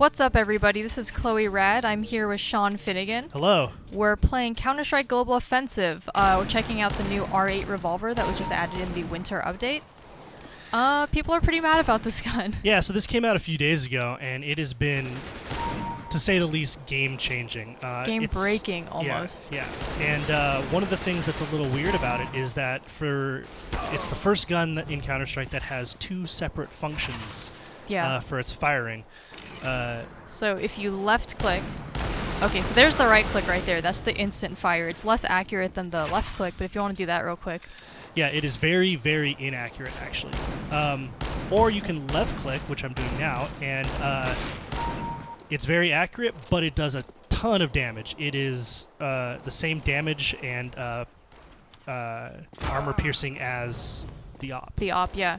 What's up, everybody? This is Chloe Rad. I'm here with Sean Finnegan. Hello. We're playing Counter-Strike Global Offensive. We're checking out the new R8 revolver that was just added in the winter update. People are pretty mad about this gun. Yeah, so this came out a few days ago, and it has been, to say the least, game-changing. Game-breaking, almost. Yeah. And one of the things that's a little weird about it is that it's the first gun in Counter-Strike that has two separate functions for its firing. So if you left-click... Okay, so there's the right-click right there. That's the instant fire. It's less accurate than the left-click, but if you want to do that real quick... Yeah, it is very, very inaccurate, actually. Or you can left-click, which I'm doing now, and it's very accurate, but it does a ton of damage. It is the same damage and armor piercing as the AWP. The AWP, yeah.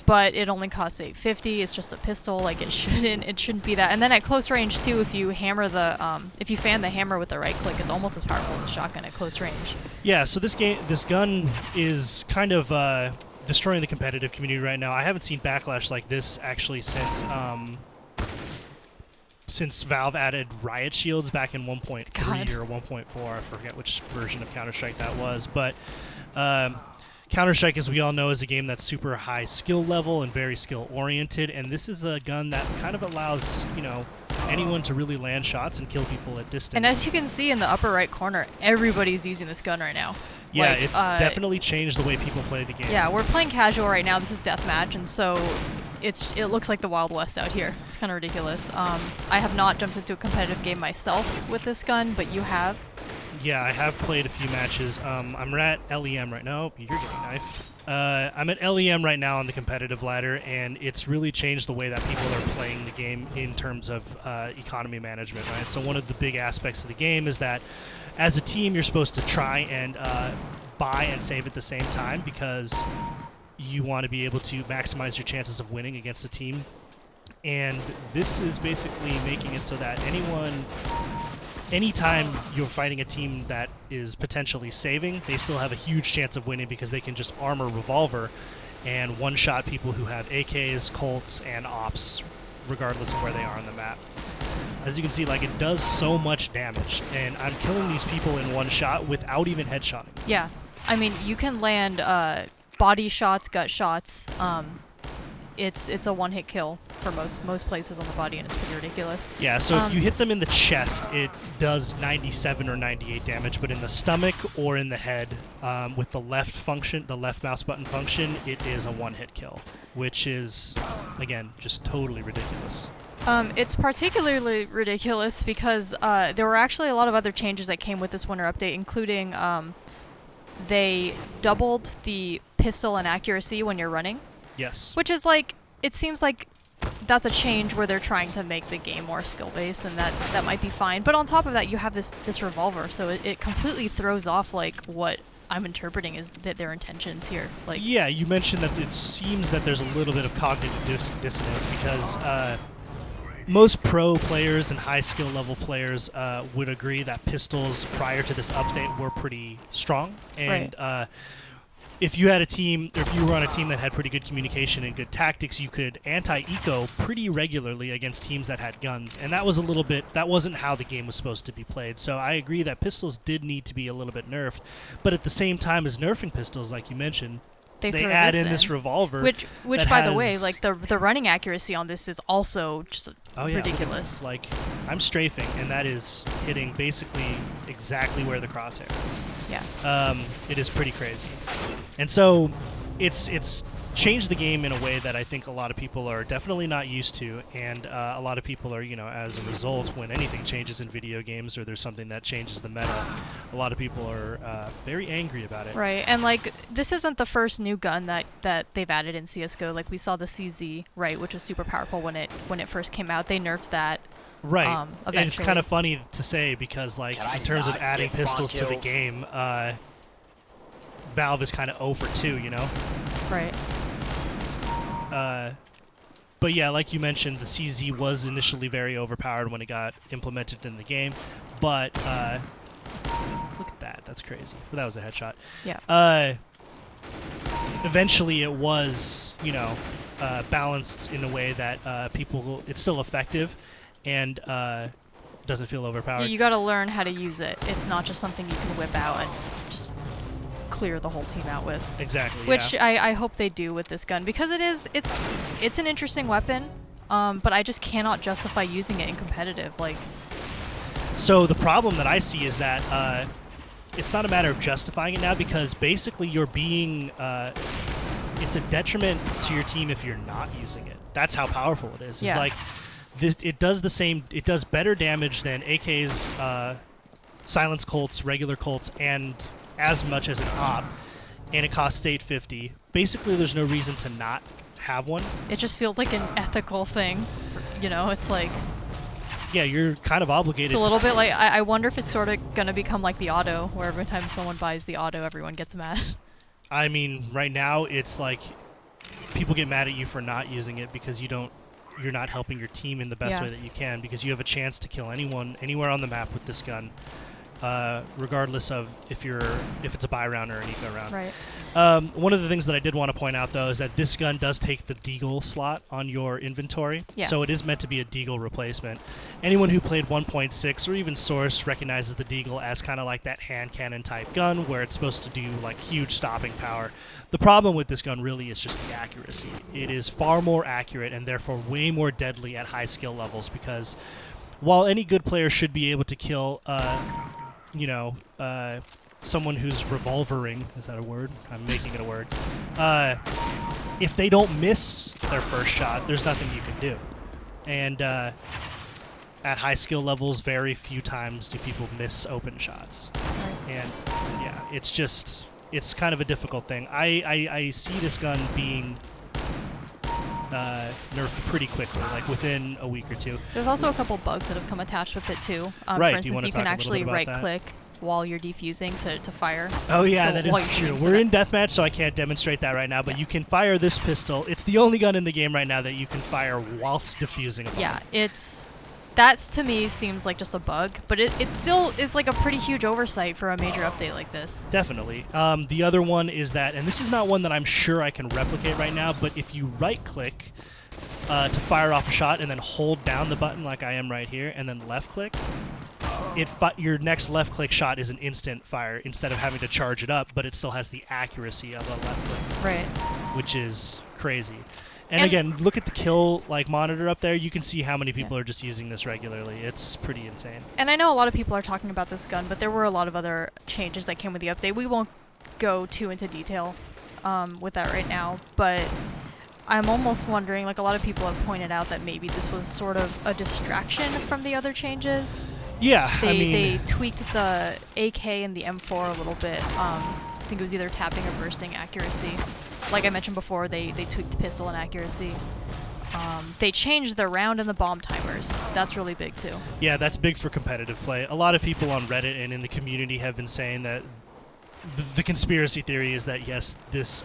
But it only costs $850. It's just a pistol. Like it shouldn't be that. And then at close range too, if you hammer if you fan the hammer with the right click, it's almost as powerful as a shotgun at close range. Yeah. So this gun is kind of destroying the competitive community right now. I haven't seen backlash like this actually since Valve added riot shields back in 1.3 or 1.4. I forget which version of Counter-Strike that was, but. Counter-Strike, as we all know, is a game that's super high skill level and very skill-oriented, and this is a gun that kind of allows, anyone to really land shots and kill people at distance. And as you can see in the upper right corner, everybody's using this gun right now. Yeah, it's definitely changed the way people play the game. Yeah, we're playing casual right now. This is deathmatch, and so it looks like the Wild West out here. It's kind of ridiculous. I have not jumped into a competitive game myself with this gun, but you have. Yeah, I have played a few matches. I'm at LEM right now. You're getting knifed. I'm at LEM right now on the competitive ladder, and it's really changed the way that people are playing the game in terms of economy management, right? So one of the big aspects of the game is that as a team, you're supposed to try and buy and save at the same time because you want to be able to maximize your chances of winning against a team. And this is basically making it so that anytime you're fighting a team that is potentially saving, they still have a huge chance of winning because they can just armor revolver and one-shot people who have AKs, Colts, and Ops, regardless of where they are on the map. As you can see, it does so much damage, and I'm killing these people in one shot without even headshotting. Yeah. I mean, you can land body shots, gut shots. It's a one-hit kill for most places on the body, and it's pretty ridiculous. Yeah, so if you hit them in the chest, it does 97 or 98 damage, but in the stomach or in the head, with the left mouse button function, it is a one-hit kill, which is, again, just totally ridiculous. It's particularly ridiculous because there were actually a lot of other changes that came with this winter update, including they doubled the pistol and accuracy when you're running. Yes. Which is it seems like that's a change where they're trying to make the game more skill-based, and that might be fine. But on top of that, you have this revolver, so it completely throws off what I'm interpreting is their intentions here. Yeah, you mentioned that it seems that there's a little bit of cognitive dissonance because most pro players and high skill level players would agree that pistols prior to this update were pretty strong, and right. If you were on a team that had pretty good communication and good tactics, you could anti-eco pretty regularly against teams that had guns, and that wasn't how the game was supposed to be played. So I agree that pistols did need to be a little bit nerfed, but at the same time as nerfing pistols, like you mentioned, they add in this revolver, which by the way, the running accuracy on this is also just ridiculous. I'm strafing, and that is hitting basically exactly where the crosshair is. Yeah. It is pretty crazy, and so it's changed the game in a way that I think a lot of people are definitely not used to, and a lot of people are, as a result, when anything changes in video games or there's something that changes the meta, a lot of people are very angry about it. Right, and this isn't the first new gun that they've added in CSGO. We saw the CZ, right, which was super powerful when it first came out. They nerfed that. Right, and it's kind of funny to say because, in terms of adding pistols to the game, Valve is kind of 0 for 2, Right. But yeah, like you mentioned, the CZ was initially very overpowered when it got implemented in the game, but look at that. That's crazy. But that was a headshot. Yeah. Eventually it was, balanced in a way that it's still effective and doesn't feel overpowered. You got to learn how to use it. It's not just something you can whip out and just clear the whole team out with. Exactly. Which yeah. I hope they do with this gun, because it's an interesting weapon, but I just cannot justify using it in competitive. Like, so the problem that I see is that it's not a matter of justifying it now, because basically you're being it's a detriment to your team if you're not using it. That's how powerful it is. Yeah. It's like it does the same. It does better damage than AK's silence Colts, regular Colts, and as much as an op, and it costs $850. Basically, there's no reason to not have one. it just feels like an ethical thing. You know, it's like, Yeah, you're kind of obligated. it's a little bit like, I wonder if it's sort of going to become like the auto, where every time someone buys the auto, everyone gets mad. I mean, right now it's like people get mad at you for not using it because you're not helping your team in the best Yeah. way that you can, because you have a chance to kill anyone anywhere on the map with this gun, regardless of if it's a buy round or an eco round. Right. One of the things that I did want to point out, though, is that this gun does take the deagle slot on your inventory. Yeah. So it is meant to be a deagle replacement. Anyone who played 1.6 or even Source recognizes the deagle as kind of like that hand cannon type gun where it's supposed to do like huge stopping power. The problem with this gun really is just the accuracy. It is far more accurate and therefore way more deadly at high skill levels, because while any good player should be able to kill someone who's revolvering, is that a word? I'm making it a word. If they don't miss their first shot, there's nothing you can do. And at high skill levels, very few times do people miss open shots. Right. And yeah, it's kind of a difficult thing. I see this gun being nerfed pretty quickly, like within a week or two. There's also a couple bugs that have come attached with it too. Right. For Do you instance, wanna you talk can a little actually bit about that? right-click while you're defusing to fire. Oh yeah, So that while is you're true. shooting, so We're that- in deathmatch, so I can't demonstrate that right now, but Yeah. you can fire this pistol. It's the only gun in the game right now that you can fire whilst defusing a bomb. Yeah, that's to me seems like just a bug, but it still is like a pretty huge oversight for a major update like this. Definitely. The other one is that, and this is not one that I'm sure I can replicate right now, but if you right-click to fire off a shot and then hold down the button like I am right here, and then left-click, your next left-click shot is an instant fire instead of having to charge it up, but it still has the accuracy of a left-click, Right. which is crazy. And And- again, look at the kill monitor up there. You can see how many people Yeah. are just using this regularly. It's pretty insane. And I know a lot of people are talking about this gun, but there were a lot of other changes that came with the update. We won't go too into detail with that right now, but I'm almost wondering, like a lot of people have pointed out, that maybe this was sort of a distraction from the other changes. Yeah, They tweaked the AK and the M4 a little bit. I think it was either tapping or bursting accuracy. Like I mentioned before, they tweaked pistol and accuracy. They changed the round and the bomb timers. That's really big too. Yeah, that's big for competitive play. A lot of people on Reddit and in the community have been saying that the conspiracy theory is that, yes, this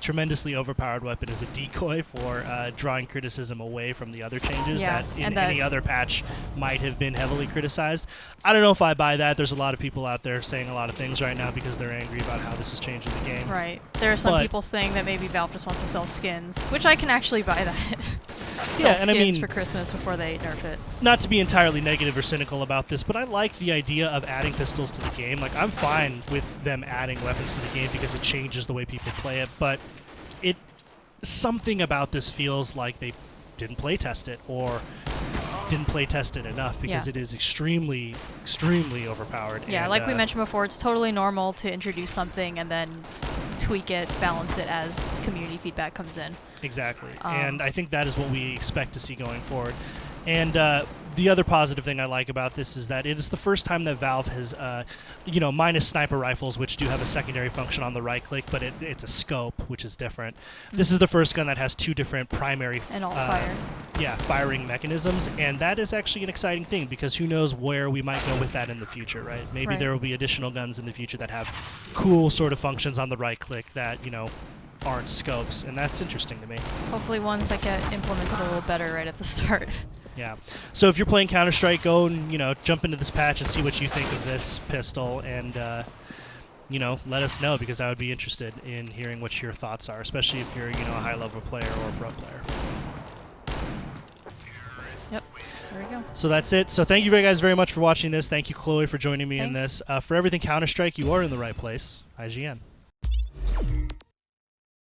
tremendously overpowered weapon is a decoy for drawing criticism away from the other changes Yeah, that in and that- any other patch might have been heavily criticized. I don't know if I buy that. There's a lot of people out there saying a lot of things right now because they're angry about how this is changing the game. Right. There are some But- people saying that maybe Valve just wants to sell skins, which I can actually buy that. Sell Yeah, and skins I mean- for Christmas before they nerf it. Not to be entirely negative or cynical about this, but I like the idea of adding pistols to the game. Like, I'm fine with them adding weapons to the game because it changes the way people play it, but something about this feels like they didn't play test it or didn't play test it enough, because Yeah. it is extremely, extremely overpowered. Yeah, and, like we mentioned before, it's totally normal to introduce something and then tweak it, balance it as community feedback comes in. Exactly. Um, And I think that is what we expect to see going forward. And the other positive thing I like about this is that it is the first time that Valve has, minus sniper rifles, which do have a secondary function on the right click, but it's a scope, which is different. This is the first gun that has two different primary And alt fire. firing mechanisms, and that is actually an exciting thing, because who knows where we might go with that in the future, right? Maybe Right. there will be additional guns in the future that have cool sort of functions on the right click that, aren't scopes, and that's interesting to me. Hopefully ones that get implemented a little better right at the start. Yeah. So if you're playing Counter-Strike, go and, jump into this patch and see what you think of this pistol, and you know, let us know, because I would be interested in hearing what your thoughts are, especially if you're, you know, a high-level player or a pro player. Yep. There we go. So that's it. So thank you guys very much for watching this. Thank you, Chloe, for joining me in Thanks. this. For everything Counter-Strike, you are in the right place. IGN.